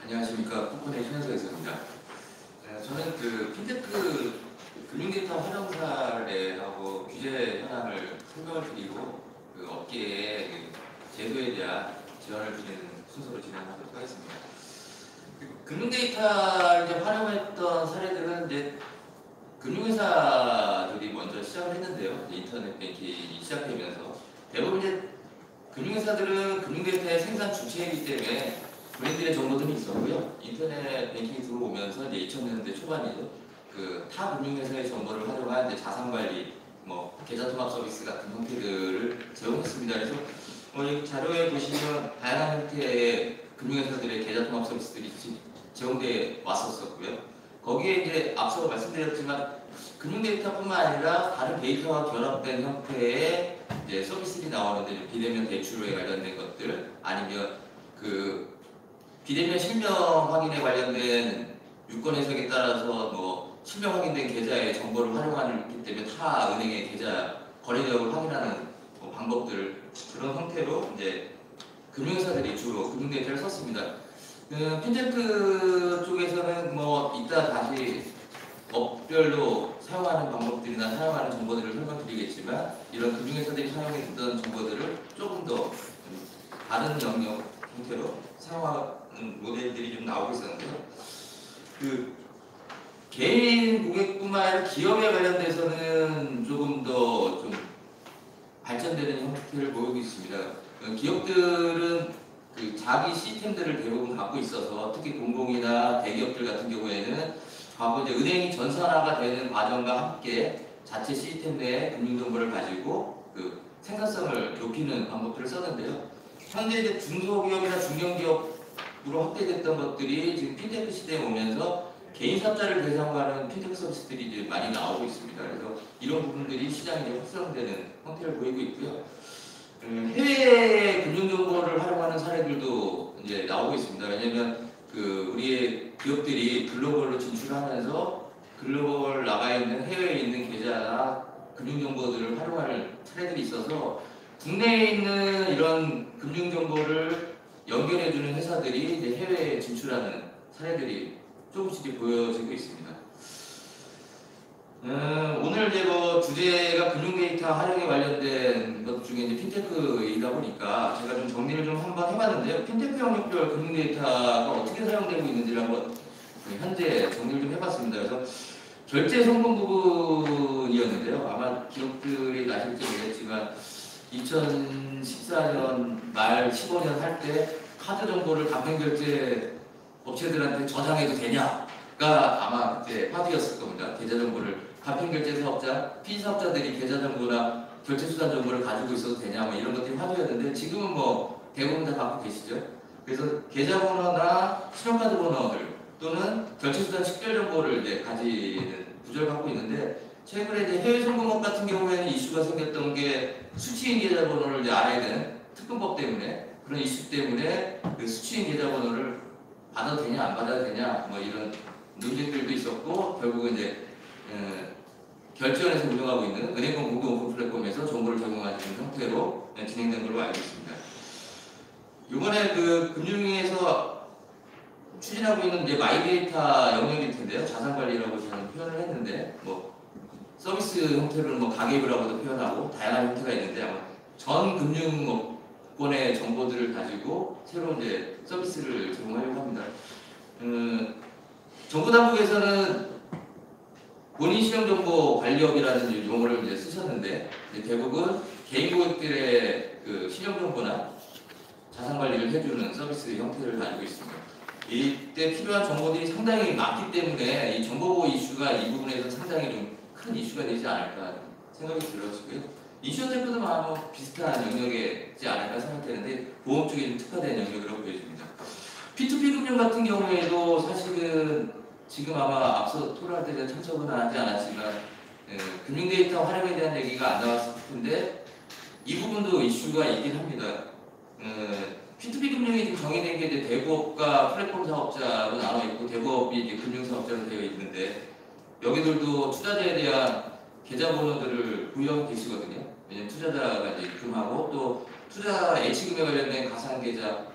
안녕하십니까. 코코넷 현서에서입니다. 저는 핀테크 금융데이터 활용 사례하고 규제 현황을 설명을 드리고 업계의 제도에 대한 지원을 드리는 순서로 진행하도록 하겠습니다. 금융데이터를 이제 활용했던 사례들은 이제 금융회사들이 먼저 시작을 했는데요. 인터넷 뱅킹이 시작되면서 대부분 이제 금융회사들은 금융데이터의 생산 주체이기 때문에 브랜드의 정보들이 있었고요. 인터넷 뱅킹이 들어오면서 이제 2000년대 초반이죠. 타 금융회사의 정보를 활용한 이제 자산관리, 계좌 통합 서비스 같은 형태들을 제공했습니다. 그래서 이 자료에 보시면 다양한 형태의 금융회사들의 계좌 통합 서비스들이 제공돼 왔었고요. 거기에 이제 앞서 말씀드렸지만 금융데이터뿐만 아니라 다른 데이터와 결합된 형태의 이제 서비스들이 나오는데 비대면 대출에 관련된 것들 아니면 비대면 실명 확인에 관련된 유권 해석에 따라서 실명 확인된 계좌의 정보를 활용하기 때문에 타 은행의 계좌 거래 내역을 확인하는 방법들 그런 형태로 이제 금융회사들이 주로 금융데이터를 썼습니다. 핀테크 쪽에서는 이따 다시 업별로 사용하는 방법들이나 사용하는 정보들을 설명드리겠지만 이런 금융회사들이 사용했던 정보들을 조금 더 다른 영역 형태로 사용하는 모델들이 좀 나오고 있었는데요. 개인 고객뿐만 아니라 기업에 관련돼서는 조금 더 좀 발전되는 형태를 보이고 있습니다. 기업들은 자기 시스템들을 대부분 갖고 있어서 특히 공공이나 대기업들 같은 경우에는 과거 이제 은행이 전산화가 되는 과정과 함께 자체 시스템 내에 금융정보를 가지고 생산성을 높이는 방법들을 썼는데요. 현재 이제 중소기업이나 중견기업으로 확대됐던 것들이 지금 핀테크 시대에 오면서 개인 사업자를 대상으로 하는 핀테크 서비스들이 이제 많이 나오고 있습니다. 그래서 이런 부분들이 시장에 이제 확산되는 형태를 보이고 있고요. 해외 금융정보를 활용하는 사례들도 이제 나오고 있습니다. 왜냐하면 우리의 기업들이 글로벌로 진출하면서 글로벌 나가 있는 해외에 있는 계좌나 금융정보들을 활용하는 사례들이 있어서 국내에 있는 이런 금융정보를 연결해주는 회사들이 이제 해외에 진출하는 사례들이 조금씩 보여지고 있습니다. 오늘 이제 주제가 금융데이터 활용에 관련된 것 중에 이제 핀테크이다 보니까 제가 좀 정리를 좀 한번 해봤는데요. 핀테크 영역별 금융데이터가 어떻게 사용되고 있는지를 한번 현재 정리를 좀 해봤습니다. 그래서 결제 성공 부분이었는데요. 아마 기억들이 나실지 모르겠지만 2014년 말 15년 할 때 카드 정보를 간편결제 업체들한테 저장해도 되냐가 아마 그때 화두였을 겁니다. 계좌 정보를 간편결제 사업자, 피사업자들이 계좌 정보나 결제수단 정보를 가지고 있어도 되냐 이런 것들이 화두였는데 지금은 대부분 다 갖고 계시죠. 그래서 계좌번호나 신용카드 번호들 또는 결제수단 식별 정보를 이제 가지는 구조를 갖고 있는데 최근에 이제 해외 송금업 같은 경우에는 이슈가 생겼던 게 수취인 계좌번호를 이제 알아야 되는 특근법 때문에 그런 이슈 때문에 수취인 계좌번호를 받아도 되냐 안 받아도 되냐 이런 논쟁들도 있었고 결국은 이제 결제원에서 운영하고 있는 은행권 공동 오픈 플랫폼에서 정보를 제공하는 형태로 진행된 걸로 알고 있습니다. 이번에 금융위에서 추진하고 있는 이제 마이데이터 영역일 텐데요. 자산관리라고 저는 표현을 했는데 서비스 형태로는 가계부라고도 표현하고 다양한 형태가 있는데 아마 전 금융권의 정보들을 가지고 새로운 이제 서비스를 제공하려고 합니다. 정부 당국에서는 본인 신용정보 관리업이라는 용어를 이제 쓰셨는데 대부분 개인 고객들의 신용정보나 자산관리를 해주는 서비스 형태를 가지고 있습니다. 이때 필요한 정보들이 상당히 많기 때문에 이 정보보호 이슈가 이 부분에서 상당히 좀 큰 이슈가 되지 않을까 생각이 들어지고요. 인슈어테크도 비슷한 영역이지 않을까 생각되는데 보험 쪽에 좀 특화된 영역이라고 보여집니다. P2P 금융 같은 경우에도 사실은 지금 아마 앞서 토론할 때는 참석은 하지 않았지만 금융데이터 활용에 대한 얘기가 안 나왔을 텐데 이 부분도 이슈가 있긴 합니다. P2P 금융이 지금 정의된 게 이제 대부업과 플랫폼 사업자로 나눠 있고 대부업이 이제 금융 사업자로 되어 있는데 여기들도 투자자에 대한 계좌번호들을 부여하고 계시거든요. 왜냐면 투자자가 이제 입금하고 또 투자 예치금에 관련된 가상계좌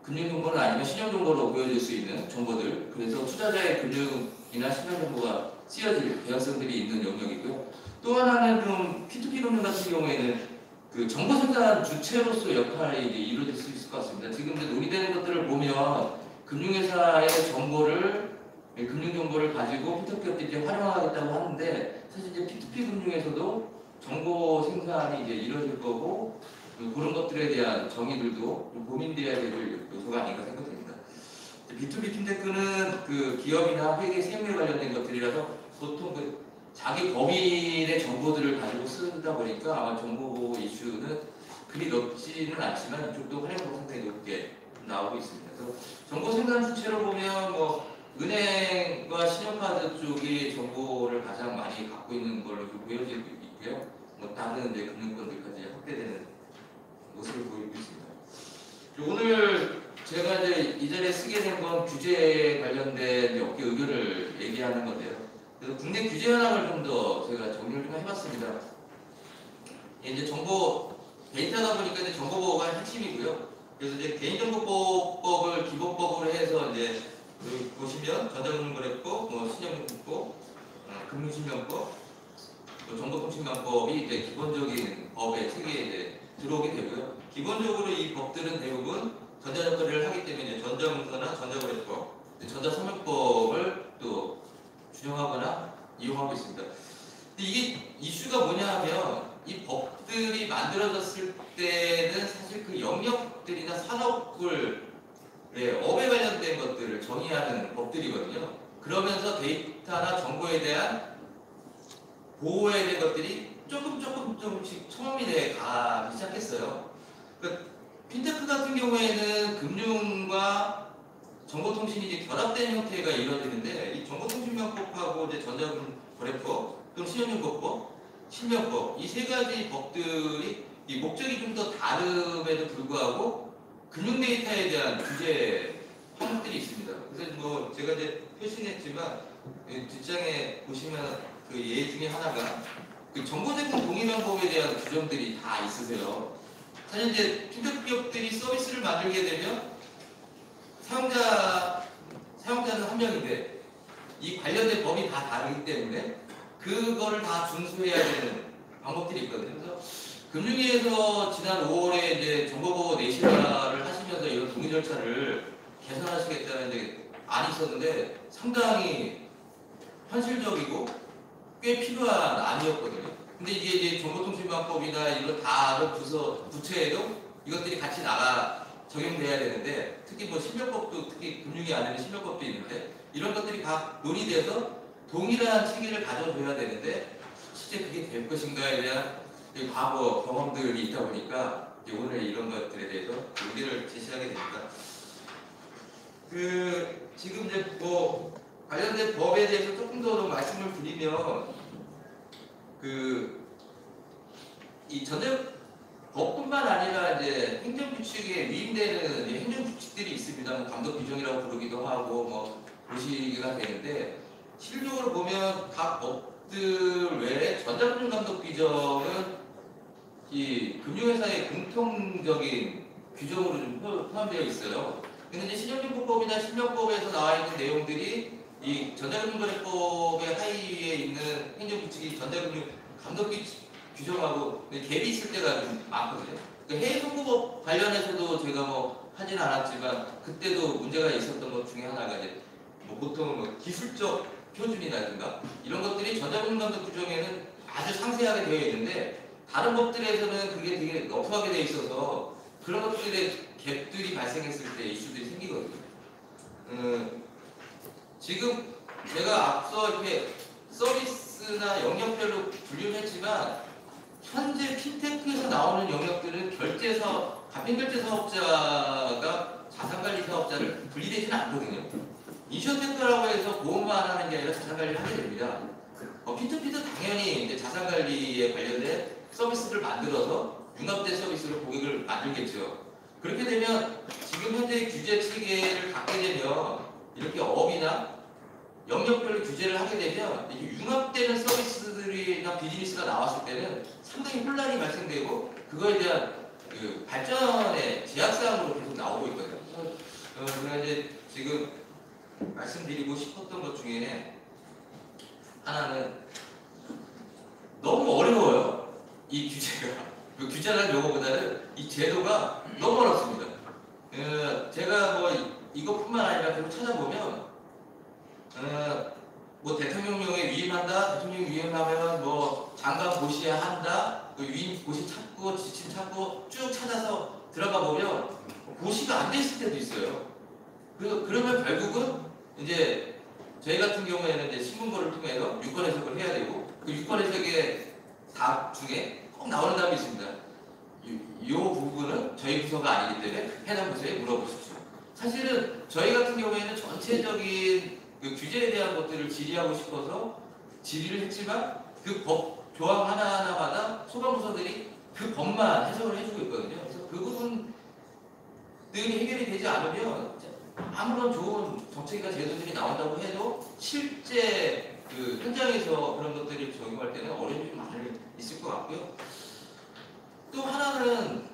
금융정보는 아니면 신용정보로 보여줄 수 있는 정보들, 그래서 투자자의 금융이나 신용정보가 쓰여질 개연성들이 있는 영역이고요. 또 하나는 좀 P2P 금융 같은 경우에는 그 정보 생산 주체로서 역할이 이제 이루어질 수 있을 것 같습니다. 지금 이제 논의되는 것들을 보면 금융회사의 정보를, 금융정보를 가지고 P2P업들이 이제 활용하겠다고 하는데, 사실 이제 P2P 금융에서도 정보 생산이 이제 이루어질 거고, 그런 것들에 대한 정의들도 좀 고민돼야 될 요소가 아닌가 생각됩니다. B2B 핀테크는 그 기업이나 회계 세무에 관련된 것들이라서 보통 그 자기 법인의 정보들을 가지고 쓰다 보니까 아마 정보보호 이슈는 그리 높지는 않지만 이쪽도 활용도가 상당히 높게 나오고 있습니다. 그래서 정보 생산 수치로 보면 뭐 은행과 신용카드 쪽이 정보를 가장 많이 갖고 있는 걸로 좀 보여지고 있고요. 뭐 다른 이제 금융권들까지 확대되는 모습을 보이고 있습니다. 오늘 제가 이제 이 자리에 쓰게 된 건 규제에 관련된 업계 의견을 얘기하는 건데요. 그래서 국내 규제 현황을 좀 더 제가 정리를 좀 해봤습니다. 이제 정보 데이터다 보니까 이제 정보보호가 핵심이고요. 그래서 이제 개인정보법을 기본법으로 해서 이제 여기 보시면 전자금융거래법, 뭐 신용정보법, 금융실명법, 정보통신망법이 이제 기본적인 법의 체계에 이제 들어오게 되고요. 기본적으로 이 법들은 대부분 전자정거래를 하기 때문에 전자문서나 전자거래법, 전자서명법을 또 준용하거나 이용하고 있습니다. 근데 이게 이슈가 뭐냐 하면 이 법들이 만들어졌을 때는 사실 그 영역들이나 산업을 업에 관련된 것들을 정의하는 법들이거든요. 그러면서 데이터나 정보에 대한 보호해야 될 것들이 조금씩 첨언이 가기 시작했어요. 그러니까 핀테크 같은 경우에는 금융과 정보통신이 이제 결합된 형태가 이루어지는데, 이 정보통신망법하고 이제 전자거래법 또는 신용정보법, 실명법, 이 세 가지 법들이 이 목적이 좀 더 다름에도 불구하고 금융 데이터에 대한 규제 항목들이 있습니다. 그래서 뭐 제가 이제 표시했지만 뒷장에 보시면 그 예 중에 하나가 그 정보제공 동의명법에 대한 규정들이 다 있으세요. 사실 이제 핀테크 기업들이 서비스를 만들게 되면 사용자는 한 명인데 이 관련된 법이 다 다르기 때문에 그거를 다 준수해야 되는 방법들이 있거든요. 그래서 금융위에서 지난 5월에 이제 정보보호 내실화를 하시면서 이런 동의 절차를 개선하시겠다는 이제 안이 있었는데 상당히 현실적이고 꽤 필요한 안이었거든요. 근데 이게 이제 정보통신망법이나 이런 다른 부처에도 이것들이 같이 적용돼야 되는데, 특히 뭐 실명법도, 특히 금융이 아니면 실명법도 있는데 이런 것들이 다 논의돼서 동일한 체계를 가져줘야 되는데 실제 그게 될 것인가에 대한 과거 경험들이 있다 보니까 오늘 이런 것들에 대해서 의견을 제시하게 됩니다. 지금 이제 뭐 관련된 법에 대해서 조금 더 말씀을 드리면 이 법뿐만 아니라 이제 행정규칙에 위임되는 행정규칙들이 있습니다. 뭐 감독 규정이라고 부르기도 하고 뭐 보시기가 되는데, 실질적으로 보면 각 법들 외에 전자금융 감독 규정은 이 금융회사의 공통적인 규정으로 좀 포함되어 있어요. 근데 이제 신용정보법이나 실명법에서 나와 있는 내용들이 이 전자금융거래법의 하위에 있는 행정규칙이 전자금융 감독 규정하고 갭이 있을 때가 좀 많거든요. 그러니까 해외송부법 관련해서도 제가 뭐 하진 않았지만 그때도 문제가 있었던 것 중에 하나가 이제 뭐 보통 뭐 기술적 표준이라든가 이런 것들이 전자금융감독 규정에는 아주 상세하게 되어 있는데 다른 법들에서는 그게 되게 러프하게 되어 있어서 그런 것들의 갭들이 발생했을 때 이슈들이 생기거든요. 지금 제가 앞서 이렇게 서비스나 영역별로 분류를 했지만 현재 핀테크에서 나오는 영역들은 가평결제 사업자가 자산관리 사업자를 분리되지는 않거든요. 인슈어테크라고 해서 보험만 하는 게 아니라 자산관리를 하게 됩니다. 핀테크도 당연히 이제 자산관리에 관련된 서비스를 만들어서 융합된 서비스로 고객을 만들겠죠. 그렇게 되면 지금 현재 규제 체계를 갖게 되면 이렇게 업이나 영역별로 규제를 하게 되면 이렇게 융합되는 서비스들이나 비즈니스가 나왔을 때는 상당히 혼란이 발생되고 그거에 대한 그 발전의 제약사항으로 계속 나오고 있거든요. 그래서 이제 지금 말씀드리고 싶었던 것 중에 하나는 너무 어려워요. 이 규제가. 그 규제라는 용어보다는 이 제도가 너무 어렵습니다. 제가 뭐 이것뿐만 아니라 계속 찾아보면 뭐 대통령령에 위임한다, 대통령 위임하면 뭐 장관 고시해야 한다, 그 위임 고시 찾고 지침 찾고 쭉 찾아서 들어가 보면 고시가 안 돼 있을 때도 있어요. 그러면 결국은 이제 저희 같은 경우에는 이제 신문고를 통해서 유권 해석을 해야 되고 그 유권 해석의 답 중에 꼭 나오는 답이 있습니다. 이 부분은 저희 부서가 아니기 때문에 해당 부서에 물어보십시오. 사실은 저희 같은 경우에는 전체적인 그 규제에 대한 것들을 질의하고 싶어서 질의를 했지만 그 법 조항 하나하나마다 소방부서들이 그 법만 해석을 해주고 있거든요. 그래서 그 부분들이 해결이 되지 않으면 아무런 좋은 정책이나 제도들이 나온다고 해도 실제 그 현장에서 그런 것들을 적용할 때는 어려움이 좀 많이 있을 것 같고요. 또 하나는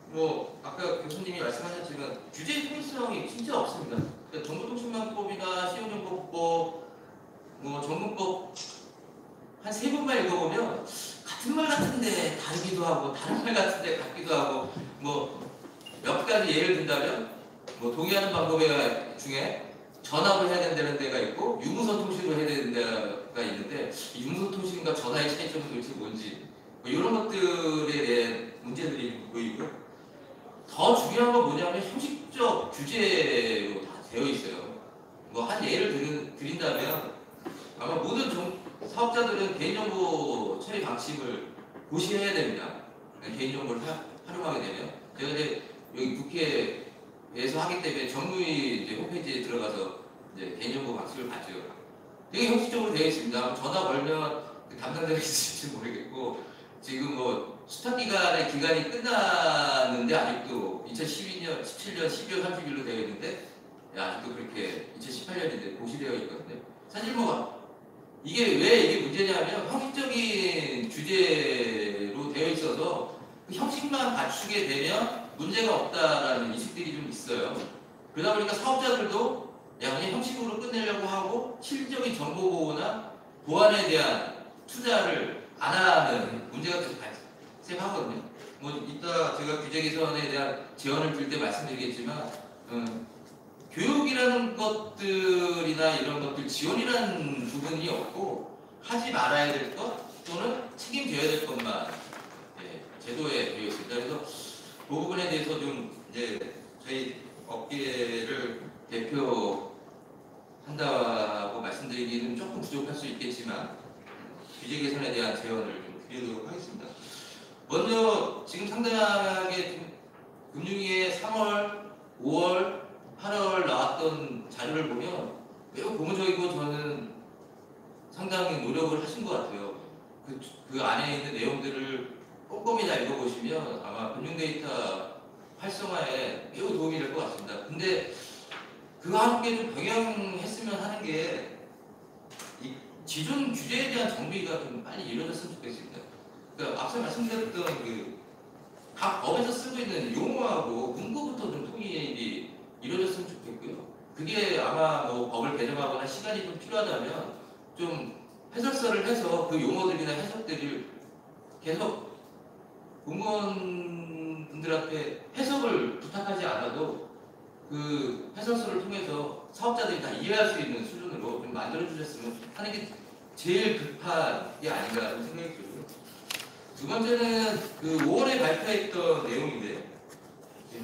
뭐 아까 교수님이 말씀하셨지만 규제의 통일성이 진짜 없습니다. 그러니까 정보통신망법이나 시용정보법, 뭐 정보법 한 3번만 읽어보면 같은 말 같은데 다르기도 하고 다른 말 같은데 같기도 하고 뭐 몇 가지 예를 든다면 뭐 동의하는 방법 중에 전압을 해야 된다는 데가 있고 유무선 통신을 해야 되는 데가 있는데 유무선 통신과 전화의 차이점은 도대체 뭔지 뭐 이런 것들에 대한 문제들이 보이고요. 더 중요한 건 뭐냐면 형식적 규제로 다 되어 있어요. 뭐 한 예를 드린다면 아마 모든 사업자들은 개인정보 처리 방침을 고시해야 됩니다. 개인정보를 활용하게 되면 제가 이제 여기 국회에서 하기 때문에 정무위 이제 홈페이지에 들어가서 이제 개인정보 방침을 봤죠. 되게 형식적으로 되어 있습니다. 전화 걸면 그 담당자가 있을지 모르겠고 지금 뭐 수탁기간의 기간이 끝났는데 아직도 2012년, 17년 12월 30일로 되어 있는데 아직도 그렇게 2018년인데 고시되어 있거든요. 사실 뭐 이게 왜 이게 문제냐면 형식적인 규제로 되어 있어서 그 형식만 갖추게 되면 문제가 없다라는 인식들이 좀 있어요. 그러다 보니까 사업자들도 그냥 형식으로 끝내려고 하고 실질적인 정보 보호나 보안에 대한 투자를 안 하는 문제가 계속 발생하거든요. 뭐 이따 제가 규제 개선에 대한 제언을 줄 때 말씀드리겠지만 교육이라는 것들이나 이런 것들 지원이라는 부분이 없고 하지 말아야 될 것 또는 책임져야 될 것만 제도에 되어 있습니다. 그래서 그 부분에 대해서 좀 이제 저희 업계를 대표한다고 말씀드리기는 조금 부족할 수 있겠지만 규제 개선에 대한 제언을 좀 드리도록 하겠습니다. 먼저 지금 상당하게 금융위의 3월, 5월, 8월 나왔던 자료를 보면 매우 고무적이고 저는 상당히 노력을 하신 것 같아요. 그 안에 있는 내용들을 꼼꼼히 잘 읽어보시면 아마 금융데이터 활성화에 매우 도움이 될 것 같습니다. 근데 그와 함께 좀 병행했으면 하는 게 이 기존 규제에 대한 정비가 좀 빨리 이루어졌으면 좋겠습니다. 그러니까 앞서 말씀드렸던 각 법에서 쓰고 있는 용어하고 문구부터 좀 통일이 이루어졌으면 좋겠고요. 그게 아마 뭐 법을 개정하거나 시간이 좀 필요하다면 좀 해설서를 해서 그 용어들이나 해석들을 계속 공무원분들한테 해석을 부탁하지 않아도 그 해설서를 통해서 사업자들이 다 이해할 수 있는 수준으로 좀 만들어 주셨으면 하는 게 제일 급한 게 아닌가 하는 생각이 들고요. 두 번째는 그 5월에 발표했던 내용인데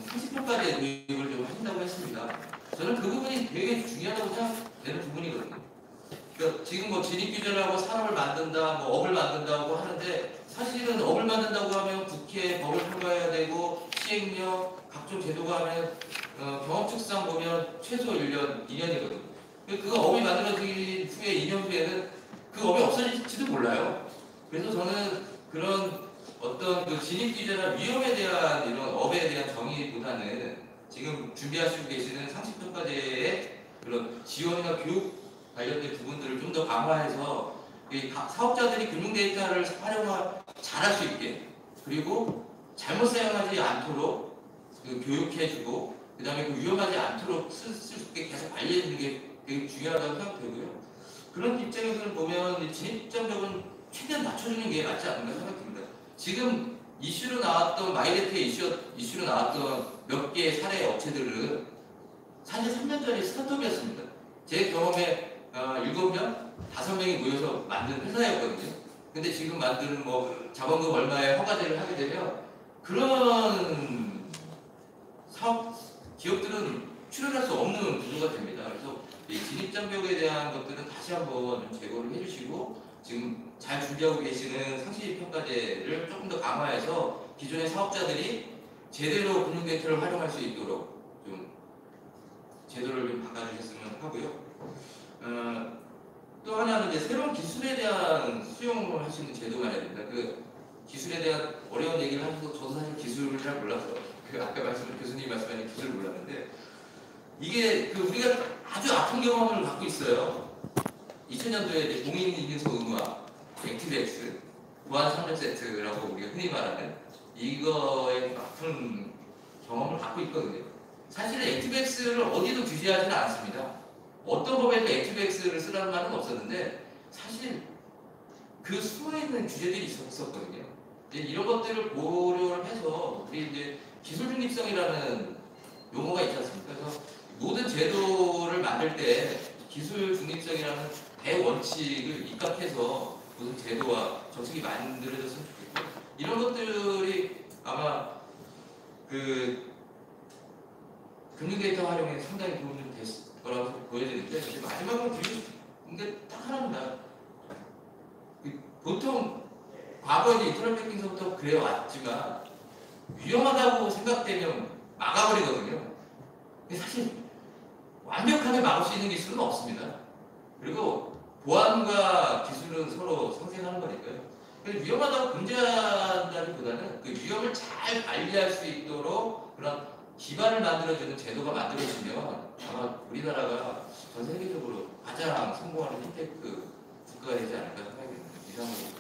30%까지 도입을 좀 하신다고 했습니다. 저는 그 부분이 되게 중요하다고 생각되는 부분이거든요. 그러니까 지금 뭐 진입규제라고 산업을 만든다, 뭐 업을 만든다고 하는데 사실은 업을 만든다고 하면 국회 법을 통과해야 되고 시행령, 각종 제도가 하면 경험 측상 보면 최소 1년, 2년이거든요. 그 업이 만들어진 후에 2년 후에는 그 업이 없어질지도 몰라요. 그래서 저는 그런 어떤 그 진입규제나 위험에 대한 이런 업에 대한 정의보다는 지금 준비하시고 계시는 상식평가제의 그런 지원이나 교육 관련된 부분들을 좀 더 강화해서 사업자들이 금융 데이터를 잘할 수 있게, 그리고 잘못 사용하지 않도록 교육해주고, 그 다음에 위험하지 않도록 쓸 수 있게 계속 관리해주는 게 되게 중요하다고 생각되고요. 그런 입장에서는 보면 진입장벽은 최대한 낮춰주는 게 맞지 않는가 생각됩니다. 지금 이슈로 나왔던 마이데이터 이슈로 나왔던 몇 개의 사례 업체들은 사실 3년 전에 스타트업이었습니다. 제 경험에 7명, 5명이 모여서 만든 회사였거든요. 근데 지금 만드는 자본금 얼마의 허가제를 하게 되면 그런 사업 기업들은 출연할 수 없는 구조가 됩니다. 그래서 이 진입장벽에 대한 것들은 다시 한번 좀 제고를 해주시고, 지금 잘 준비하고 계시는 상시평가제를 조금 더 강화해서 기존의 사업자들이 제대로 금융 데이터를 활용할 수 있도록 좀 제도를 좀 바꿔주셨으면 하고요. 또 하나는 이제 새로운 기술에 대한 수용을 할 수 있는 제도가 해야 됩니다. 그 기술에 대한 어려운 얘기를 하면서 저도 사실 기술을 잘 몰라서 아까 교수님이 말씀하신 기술을 몰랐는데, 이게 우리가 아주 아픈 경험을 갖고 있어요. 2000년도에 공인인증서 의무화, 액티브엑스, 보안 3종 세트라고 우리가 흔히 말하는 이거의 아픈 경험을 갖고 있거든요. 사실은 액티브엑스를 어디도 규제하지는 않습니다. 어떤 법에도 액티브엑스를 쓰라는 말은 없었는데 사실 그 숨어있는 규제들이 있었거든요. 이제 이런 것들을 고려를 해서 우리 이제 기술 중립성이라는 용어가 있지 않습니까? 그래서 모든 제도를 만들 때 기술 중립성이라는 대원칙을 입각해서 무슨 제도와 정책이 만들어졌으면 좋겠고, 이런 것들이 아마 금융 데이터 활용에 상당히 도움이 좀 됐을 거라고 보여지는데, 이제 마지막으로 드리고 싶은 게 딱 하나입니다. 보통 과거 이제 인터넷 뱅킹서부터 그래 왔지만 위험하다고 생각되면 막아버리거든요. 근데 사실 완벽하게 막을 수 있는 기술은 없습니다. 그리고 보안과 기술은 서로 상생하는 거니까요. 그래서 위험하다고 금지한다기보다는 그 위험을 잘 관리할 수 있도록 그런 기반을 만들어주는 제도가 만들어지면 아마 우리나라가 전 세계적으로 가장 성공하는 핀테크 국가가 되지 않을까 생각이 듭니다. 이상으로.